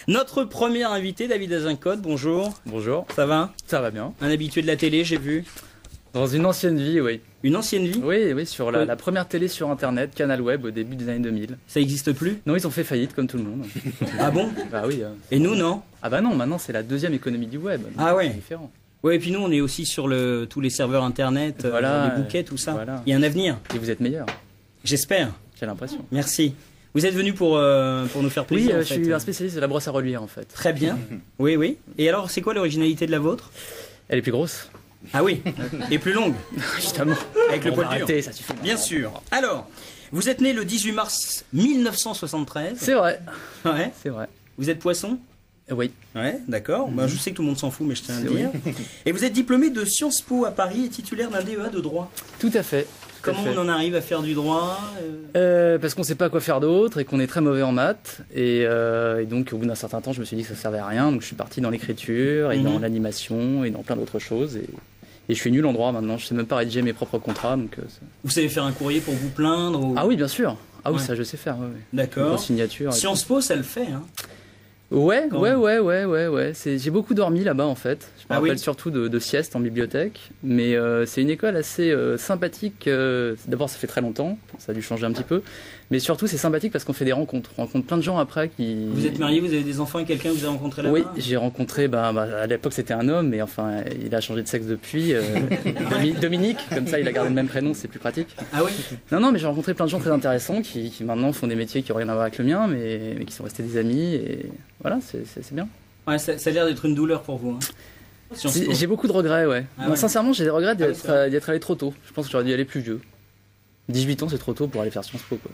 Notre premier invité, David Azincote, bonjour. Bonjour. Ça va? Ça va bien. Un habitué de la télé, j'ai vu. Dans une ancienne vie, oui. Une ancienne vie? Oui, sur la première télé sur Internet, Canal Web, au début des années 2000. Ça n'existe plus? Non, ils ont fait faillite, comme tout le monde. Ah bon? Bah oui. Et nous, non? Ah bah non, maintenant c'est la deuxième économie du web. Ah ouais. C'est différent. Ouais, et puis nous, on est aussi sur tous les serveurs Internet, Voilà, les bouquets, tout ça. voilà. Il y a un avenir. Et vous êtes meilleur, J'espère. j'ai l'impression. Merci. Vous êtes venu pour nous faire Oui, plaisir, en je fait. suis un spécialiste de la brosse à reluire, en fait. Très bien. Oui, oui. Et alors, c'est quoi l'originalité de la vôtre? Elle est plus grosse. Ah oui. Et plus longue. Justement. Avec le Bon, poil dur. arrêtez, ça suffit. Bien sûr. Alors, vous êtes né le 18 mars 1973. C'est vrai, Ouais. c'est vrai. Vous êtes poisson? Oui. Ouais, d'accord. Ben, je sais que tout le monde s'en fout, mais je tiens à le dire. Et vous êtes diplômé de Sciences Po à Paris et titulaire d'un DEA de droit. Tout à fait. Comment on en arrive à faire du droit? Parce qu'on sait pas quoi faire d'autre et qu'on est très mauvais en maths et donc au bout d'un certain temps je me suis dit que ça servait à rien, donc je suis parti dans l'écriture et dans l'animation et dans plein d'autres choses et je suis nul en droit maintenant, je sais même pas rédiger mes propres contrats donc Vous savez faire un courrier pour vous plaindre ou... Ah oui bien sûr, ah oui Ouais. ça je sais faire, ouais. D'accord. Une signature. et Sciences Po, ça le fait, hein. Ouais, Quand ouais, même. ouais. J'ai beaucoup dormi là-bas en fait. Je me Ah rappelle oui. surtout de sieste en bibliothèque. Mais c'est une école assez sympathique. D'abord, ça fait très longtemps, ça a dû changer un petit peu. Mais surtout, c'est sympathique parce qu'on fait des rencontres. On rencontre plein de gens après qui. Vous êtes marié, vous avez des enfants et quelqu'un que vous avez rencontré là-bas? Oui, j'ai rencontré, à l'époque c'était un homme, mais enfin il a changé de sexe depuis. Dominique, comme ça il a gardé le même prénom, c'est plus pratique. Ah oui? Non, mais j'ai rencontré plein de gens très intéressants qui maintenant font des métiers qui n'ont rien à voir avec le mien, mais qui sont restés des amis et voilà, c'est bien. Ouais, ça a l'air d'être une douleur pour vous, hein. Sciences Po. J'ai beaucoup de regrets, ouais. Ah Non, ouais. sincèrement, j'ai des regrets Ah oui, c'est vrai. d'y être allé trop tôt. Je pense que j'aurais dû y aller plus vieux. 18 ans, c'est trop tôt pour aller faire Sciences Po, quoi.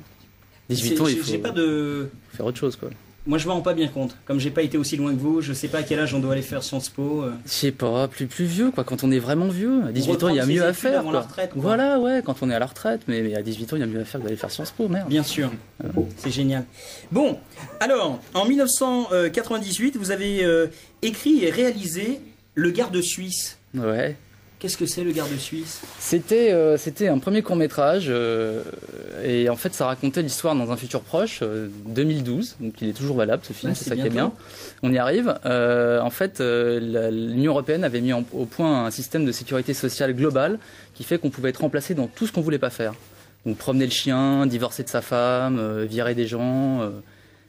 18 ans, il faut J'ai pas de... faire autre chose, quoi. Moi, je me rends pas bien compte. Comme j'ai pas été aussi loin que vous, je sais pas à quel âge on doit aller faire Sciences Po. Je sais pas, plus vieux, quoi. Quand on est vraiment vieux, à 18 ans, il y a reprendre ses mieux à études faire, avant quoi. la retraite, quoi. Voilà, ouais, quand on est à la retraite, mais à 18 ans, il y a mieux à faire que d'aller faire Sciences Po, merde. Bien sûr, c'est génial. Bon, alors, en 1998, vous avez écrit et réalisé Le Garde Suisse. Ouais. Qu'est-ce que c'est, Le Garde Suisse? C'était un premier court-métrage et en fait ça racontait l'histoire dans un futur proche, 2012, donc il est toujours valable ce film, Ouais, c'est c'est ça qui est bientôt. bien. On y arrive. En fait, l'Union Européenne avait mis au point un système de sécurité sociale global qui fait qu'on pouvait être remplacé dans tout ce qu'on voulait pas faire. Donc promener le chien, divorcer de sa femme, virer des gens.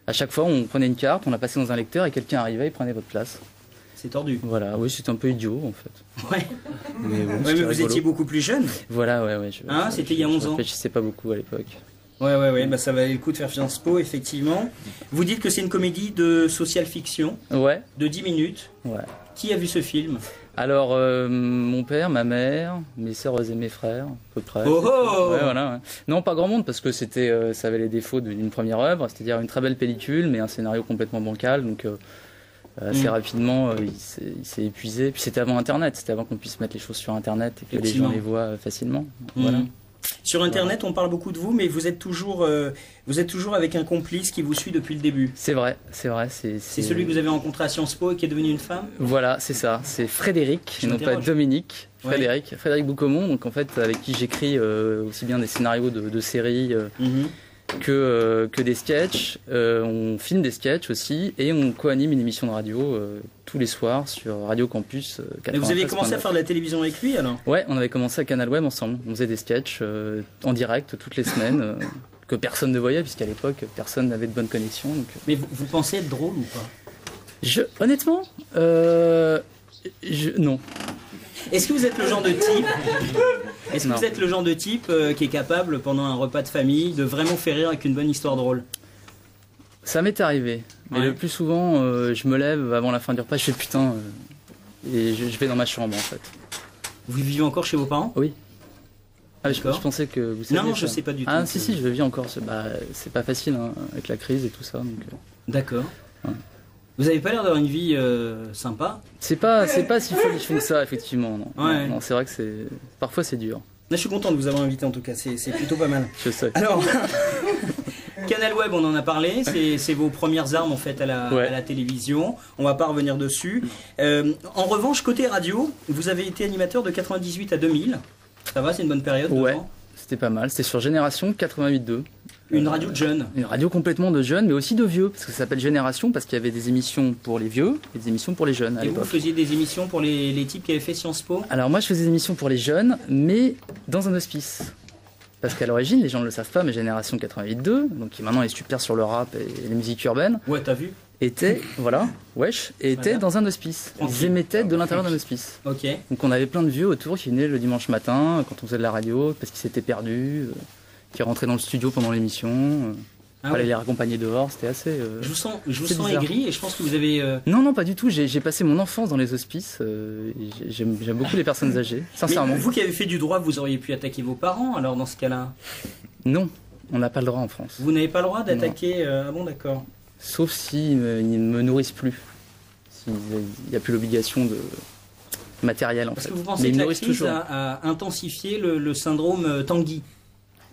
À chaque fois, on prenait une carte, on la passait dans un lecteur et quelqu'un arrivait et prenait votre place. C'est tordu. Voilà, oui, c'était un peu idiot en fait. Ouais, Mais bon, ouais, c'était mais vous rigolo. étiez beaucoup plus jeune. Voilà, ouais. Hein, c'était il y a 11 Je ans. réfléchissais pas beaucoup à l'époque. Ouais, bah ça valait le coup de faire Sciences Po, effectivement. Vous dites que c'est une comédie de social fiction Ouais, de 10 minutes. ouais. Qui a vu ce film? Alors, mon père, ma mère, mes sœurs et mes frères, à peu près. Oh oh Ouais, voilà, ouais. Non, pas grand monde, parce que ça avait les défauts d'une première œuvre, c'est-à-dire une très belle pellicule, mais un scénario complètement bancal, donc assez rapidement, il s'est épuisé. Puis c'était avant Internet, c'était avant qu'on puisse mettre les choses sur Internet et que les gens Effectivement. les voient facilement. Voilà. Sur Internet, on parle beaucoup de vous, mais vous êtes toujours avec un complice qui vous suit depuis le début. C'est vrai. C'est celui que vous avez rencontré à Sciences Po et qui est devenu une femme? Voilà, c'est ça. C'est Frédéric, Je et non pas m'interroge. Dominique. Ouais. Frédéric Boucaumont, donc en fait avec qui j'écris aussi bien des scénarios de séries que des sketchs. On filme des sketchs aussi et on co-anime une émission de radio tous les soirs sur Radio Campus 93. Mais vous avez commencé à faire de la télévision avec lui alors? Ouais, on avait commencé à Canal Web ensemble. On faisait des sketchs en direct toutes les semaines que personne ne voyait puisqu'à l'époque personne n'avait de bonne connexion. Donc, Mais vous pensez être drôle ou pas? honnêtement, non. Est-ce que vous êtes le genre de type Non. vous êtes le genre de type qui est capable pendant un repas de famille de vraiment faire rire avec une bonne histoire drôle? Ça m'est arrivé, mais Ouais. le plus souvent, je me lève avant la fin du repas, je fais putain, et je vais dans ma chambre en fait. Vous vivez encore chez vos parents? Oui. Ah, je D'accord. pensais que vous saviez. Non, je ça. sais pas du tout. Ah, si, je le vis encore. C'est pas facile hein, avec la crise et tout ça. Donc, D'accord. Ouais. Vous avez pas l'air d'avoir une vie sympa. c'est pas si folichon que ça, effectivement. Non, Ouais. non, c'est vrai que parfois c'est dur. Là, je suis content de vous avoir invité en tout cas, c'est plutôt pas mal. Je sais. Alors, Canal Web, on en a parlé, c'est vos premières armes en fait à la télévision, on va pas revenir dessus. En revanche, côté radio, vous avez été animateur de 98 à 2000, ça va, c'est une bonne période? 2 Ouais, ans. c'était pas mal. C'était sur Génération 88.2. Une radio de jeunes. Une radio complètement de jeunes, mais aussi de vieux, parce que ça s'appelle Génération, parce qu'il y avait des émissions pour les vieux et des émissions pour les jeunes à l'époque. Et vous faisiez des émissions pour les types qui avaient fait Sciences Po? Alors moi je faisais des émissions pour les jeunes, mais dans un hospice. Parce qu'à l'origine, les gens ne le savent pas, mais Génération 88.2, donc qui maintenant est super sur le rap et les musiques urbaines, ouais, t'as vu, était, voilà, wesh, était dans un hospice. Ils émettaient de l'intérieur d'un hospice. Ok. Donc on avait plein de vieux autour qui venaient le dimanche matin, quand on faisait de la radio, parce qu'ils s'étaient perdus, qui rentraient dans le studio pendant l'émission. Fallait les raccompagner dehors, c'était assez. Je vous sens aigri et je pense que vous avez. Non, pas du tout. J'ai passé mon enfance dans les hospices. J'aime beaucoup les personnes âgées, sincèrement. Mais vous qui avez fait du droit, vous auriez pu attaquer vos parents alors dans ce cas-là? Non, on n'a pas le droit en France. Vous n'avez pas le droit d'attaquer. Ah bon, d'accord. Sauf s'ils ne me nourrissent plus. S'il n'y a plus l'obligation de matériel en fait. Parce que vous pensez que la crise a intensifié le syndrome Tanguy?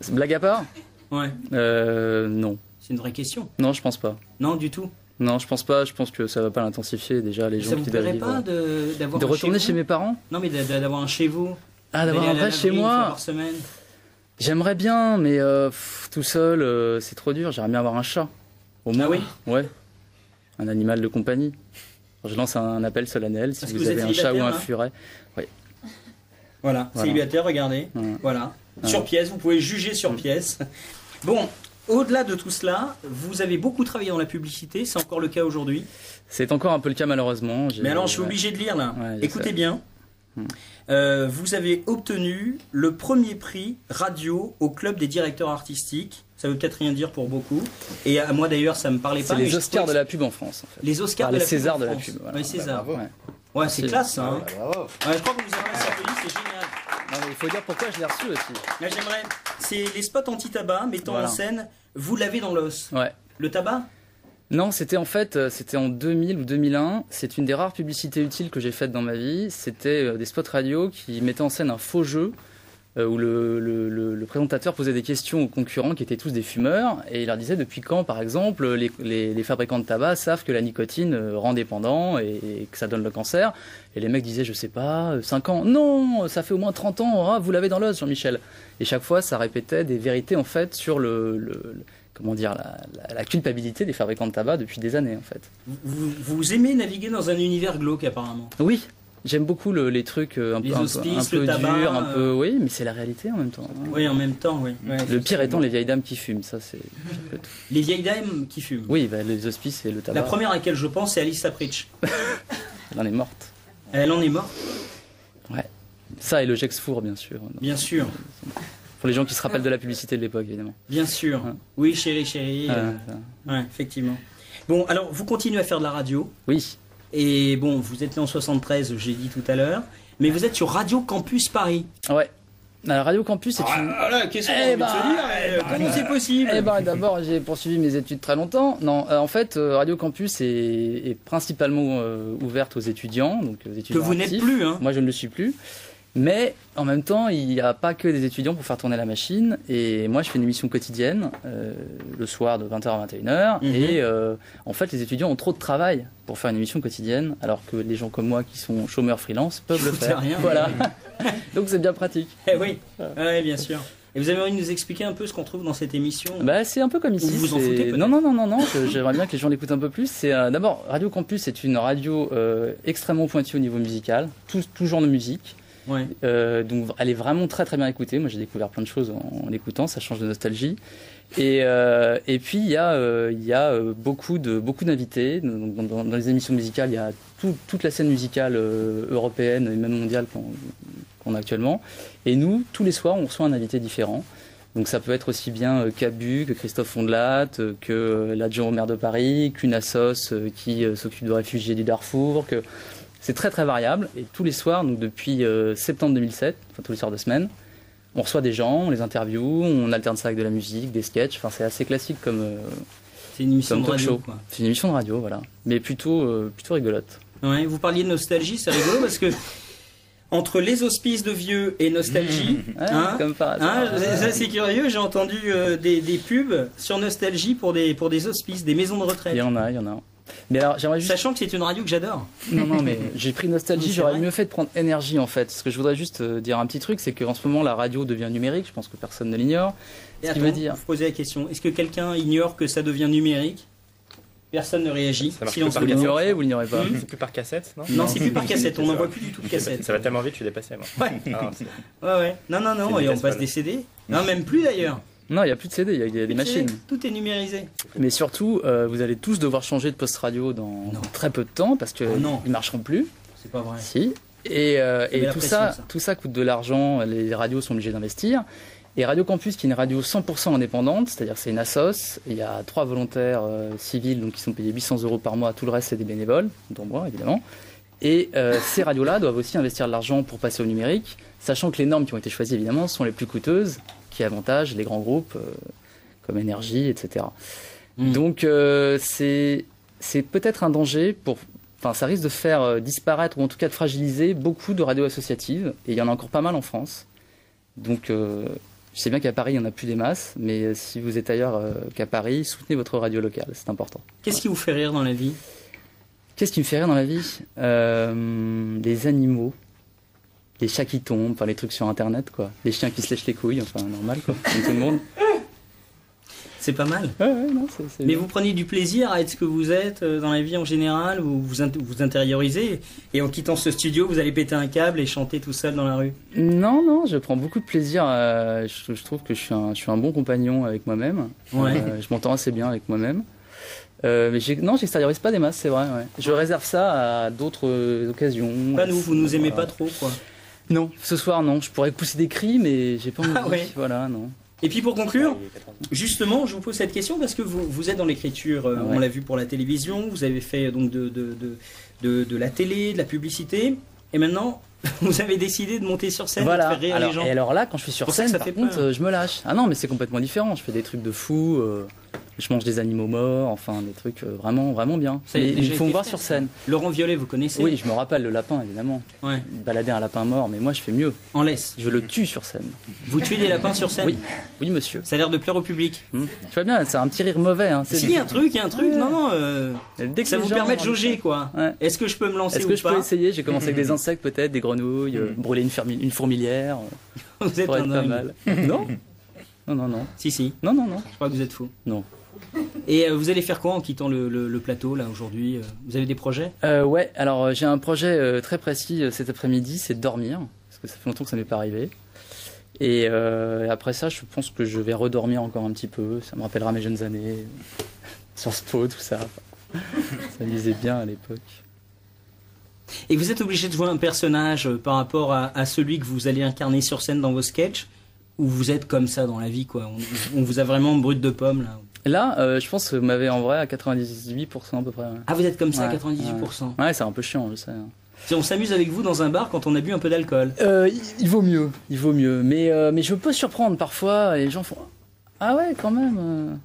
Blague à part? Ouais. Non. C'est une vraie question. Non, je pense pas. Non, du tout. Non, je pense pas. Je pense que ça va pas l'intensifier déjà les gens qui doivent vivre. Ça vous plairait pas d'avoir de retourner chez mes parents? Non, mais d'avoir un chez vous. Ah, d'avoir un vrai chez moi. J'aimerais bien, mais tout seul, c'est trop dur. J'aimerais bien avoir un chat. Au moins. Ah oui? Ouais. Un animal de compagnie. Alors, je lance un appel solennel si vous avez un chat ou un furet. Oui. Voilà, célibataire, regardez. Voilà. Sur pièce, vous pouvez juger sur pièce. Bon, au-delà de tout cela, vous avez beaucoup travaillé dans la publicité, c'est encore le cas aujourd'hui? C'est encore un peu le cas malheureusement. Mais alors je suis obligé de lire là. Écoutez bien. Vous avez obtenu le premier prix radio au club des directeurs artistiques. Ça veut peut-être rien dire pour beaucoup. Et à moi d'ailleurs, ça me parlait pas. C'est les Oscars de la pub en France. En fait. Les Oscars de la pub. Les Césars de la pub. Voilà. Oui, César. Ouais, c'est classe ça. Hein. Je crois que vous avez applaudi, c'est génial. Non, il faut dire pourquoi je l'ai reçu aussi. Là, j'aimerais. C'est les spots anti-tabac mettant en scène Vous l'avez dans l'os. Ouais. Le tabac? Non, c'était en 2000 ou 2001. C'est une des rares publicités utiles que j'ai faites dans ma vie. C'était des spots radio qui mettaient en scène un faux jeu où le présentateur posait des questions aux concurrents qui étaient tous des fumeurs et il leur disait depuis quand, par exemple, les fabricants de tabac savent que la nicotine rend dépendant et que ça donne le cancer. Et les mecs disaient, je sais pas, 5 ans. Non, ça fait au moins 30 ans. Ah, vous l'avez dans l'os, Jean-Michel. Et chaque fois, ça répétait des vérités en fait sur comment dire, la culpabilité des fabricants de tabac depuis des années en fait. Vous aimez naviguer dans un univers glauque apparemment? Oui. J'aime beaucoup les trucs un peu tabac, durs, un peu oui, mais c'est la réalité en même temps. Oui, en même temps, oui. Ouais, le pire étant les vieilles dames qui fument, ça c'est. Les vieilles dames qui fument. Oui, les hospices et le tabac. La première à laquelle je pense, c'est Alice Sapritch. Elle en est morte. Elle en est morte. Ouais. Ça et le Gexfour, bien sûr. Bien sûr. Pour les gens qui se rappellent de la publicité de l'époque, évidemment. Bien sûr. Ouais. Oui, chérie. Ouais, effectivement. Bon, alors vous continuez à faire de la radio. Oui. Et bon, vous êtes né en 73, j'ai dit tout à l'heure, mais vous êtes sur Radio Campus Paris. Ouais. Alors, Radio Campus, c'est une... Voilà, qu'est-ce qu'on a envie de se dire comment c'est possible? D'abord, j'ai poursuivi mes études très longtemps. Non, en fait, Radio Campus est principalement ouverte aux étudiants, donc aux étudiants que vous n'êtes plus, hein? Moi, je ne le suis plus. Mais en même temps, il n'y a pas que des étudiants pour faire tourner la machine. Et moi, je fais une émission quotidienne, le soir de 20h à 21h. Et en fait, les étudiants ont trop de travail pour faire une émission quotidienne, alors que les gens comme moi qui sont chômeurs freelance peuvent le faire. Rien, voilà. Donc c'est bien pratique. Oui, bien sûr. Et vous avez envie de nous expliquer un peu ce qu'on trouve dans cette émission? C'est un peu comme ici. Vous vous en foutez peut-être? Non. J'aimerais bien que les gens l'écoutent un peu plus. C'est d'abord, Radio Campus, c'est une radio extrêmement pointue au niveau musical, tout genre de musique. Ouais. Donc elle est vraiment très très bien écoutée. Moi j'ai découvert plein de choses en l'écoutant, ça change de nostalgie. Et puis il y a beaucoup d'invités. Dans les émissions musicales, il y a toute la scène musicale européenne et même mondiale qu'on a actuellement. Et nous, tous les soirs, on reçoit un invité différent. Donc ça peut être aussi bien Cabu que Christophe Fondelat, que l'adjoint au maire de Paris, qu'une assoce qui s'occupe de réfugiés du Darfour, que... C'est très très variable et tous les soirs, donc depuis septembre 2007, enfin tous les soirs de semaine, on reçoit des gens, on les interviewe, on alterne ça avec de la musique, des sketchs, enfin c'est assez classique comme c'est une émission de radio, quoi. C'est une émission de radio, voilà, mais plutôt rigolote. Ouais, vous parliez de nostalgie, c'est rigolo parce que entre les hospices de vieux et nostalgie, comme par hasard. Ça c'est curieux, j'ai entendu des pubs sur nostalgie pour des hospices, des maisons de retraite. Il y en a. Mais alors, j'aimerais juste... Sachant que c'est une radio que j'adore. Non, mais j'ai pris Nostalgie, j'aurais mieux fait de prendre Énergie en fait. Ce que je voudrais juste dire un petit truc, c'est qu'en ce moment la radio devient numérique, je pense que personne ne l'ignore. Et attends, vous posez la question, est-ce que quelqu'un ignore que ça devient numérique? Personne ne réagit. Vous l'ignorez ou vous l'ignorez pas? C'est plus par cassette, non? Non, c'est plus par cassette, on n'en voit plus du tout de cassette. Ça va tellement vite, je suis dépassé moi. Ouais. Non, et on passe des CD. Non, même plus d'ailleurs. Non, il n'y a plus de CD, il y a des machines. Tout est numérisé. Mais surtout, vous allez tous devoir changer de poste radio dans très peu de temps parce qu'ils ne marcheront plus. C'est pas vrai. Si. Et tout ça coûte de l'argent, les radios sont obligées d'investir. Et Radio Campus, qui est une radio 100% indépendante, c'est-à-dire que c'est une assoce, il y a 3 volontaires civils donc qui sont payés 800 € par mois, tout le reste c'est des bénévoles, dont moi évidemment. Et ces radios-là doivent aussi investir de l'argent pour passer au numérique, sachant que les normes qui ont été choisies évidemment sont les plus coûteuses, qui avantagent les grands groupes comme Énergie, etc. Donc c'est peut-être un danger ça risque de faire disparaître ou en tout cas de fragiliser beaucoup de radios associatives, et il y en a encore pas mal en France. Donc je sais bien qu'à Paris, il n'y en a plus des masses, mais si vous êtes ailleurs qu'à Paris, soutenez votre radio locale, c'est important. Qu'est-ce qui vous fait rire dans la vie? Qu'est-ce qui me fait rire dans la vie? Les animaux, les chats qui tombent, enfin les trucs sur Internet, quoi. Les chiens qui se lèchent les couilles, enfin normal, quoi, comme tout le monde. C'est pas mal. Ouais, non, c'est Mais vous prenez du plaisir à être ce que vous êtes dans la vie en général, ou vous intériorisez, et en quittant ce studio, vous allez péter un câble et chanter tout seul dans la rue? Non, je prends beaucoup de plaisir. Je trouve que je suis un bon compagnon avec moi-même. Ouais. Je m'entends assez bien avec moi-même. Mais j'extériorise pas des masses, c'est vrai. Ouais. Je réserve ça à d'autres occasions. Pas nous, vous nous aimez pas trop, quoi. Non, ce soir non. Je pourrais pousser des cris, mais j'ai pas envie. Ah ouais. Voilà, non. Et puis pour conclure, justement, je vous pose cette question parce que vous êtes dans l'écriture, on l'a vu pour la télévision, vous avez fait donc de la télé, de la publicité, et maintenant vous avez décidé de monter sur scène et de faire rire les gens. Et alors là, quand je suis sur scène, par contre, je me lâche. Ah non, mais c'est complètement différent, je fais des trucs de fou, je mange des animaux morts, enfin des trucs vraiment, vraiment bien. Il faut me voir sur scène. Laurent Violet, vous connaissez? Oui, je me rappelle le lapin, évidemment. Ouais. Balader un lapin mort, mais moi je fais mieux. En laisse. Je le tue sur scène. Vous tuez des lapins sur scène? Oui, monsieur. Ça a l'air de plaire au public. Tu vois bien, c'est un petit rire mauvais. Hein. Si, il y a un truc, ouais. Non, dès que ça vous permet de jauger, quoi. Ouais. Est-ce que je peux me lancer ou pas? Est-ce que je peux essayer? J'ai commencé avec des insectes peut-être, des grenouilles, brûler une fourmilière. Vous êtes pas mal. Non. Si. Non. Je crois que vous êtes fou. Non. Et vous allez faire quoi en quittant le plateau là aujourd'hui? Vous avez des projets? Ouais, alors j'ai un projet très précis cet après-midi, c'est de dormir, parce que ça fait longtemps que ça m'est pas arrivé. Et après ça, je pense que je vais redormir encore un petit peu, ça me rappellera mes jeunes années, Sciences Po, tout ça. Ça me disait bien à l'époque. Et vous êtes obligé de jouer un personnage par rapport à celui que vous allez incarner sur scène dans vos sketchs, ou vous êtes comme ça dans la vie, quoi? On vous a vraiment brut de pomme là? Là, je pense que vous m'avez en vrai à 98% à peu près. Ouais. Ah, vous êtes comme ça, 98%? Ouais, c'est un peu chiant, je sais. Si on s'amuse avec vous dans un bar quand on a bu un peu d'alcool? Il vaut mieux. Mais je peux surprendre parfois, et les gens font « Ah ouais, quand même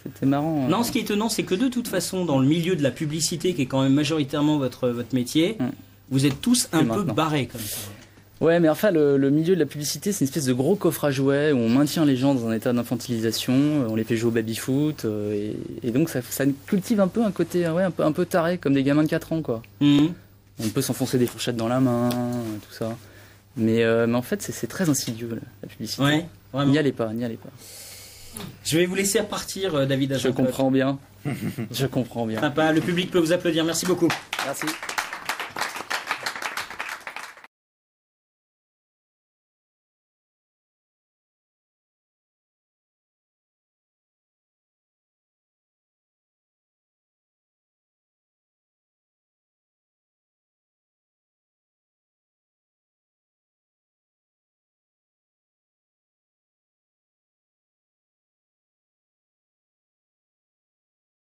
c'était marrant. » Non, ce qui est étonnant, c'est que de toute façon, dans le milieu de la publicité, qui est quand même majoritairement votre métier, vous êtes tous un peu barrés comme ça. Ouais, mais enfin, le milieu de la publicité, c'est une espèce de gros coffre à jouets où on maintient les gens dans un état d'infantilisation, on les fait jouer au baby-foot, et donc ça cultive un peu un côté un peu taré, comme des gamins de 4 ans, quoi. On peut s'enfoncer des fourchettes dans la main, tout ça. Mais en fait, c'est très insidieux, la publicité. Ouais, vraiment. N'y allez pas. Je vais vous laisser repartir, David Azocote. Je comprends bien. Sympa, le public peut vous applaudir. Merci beaucoup. Merci.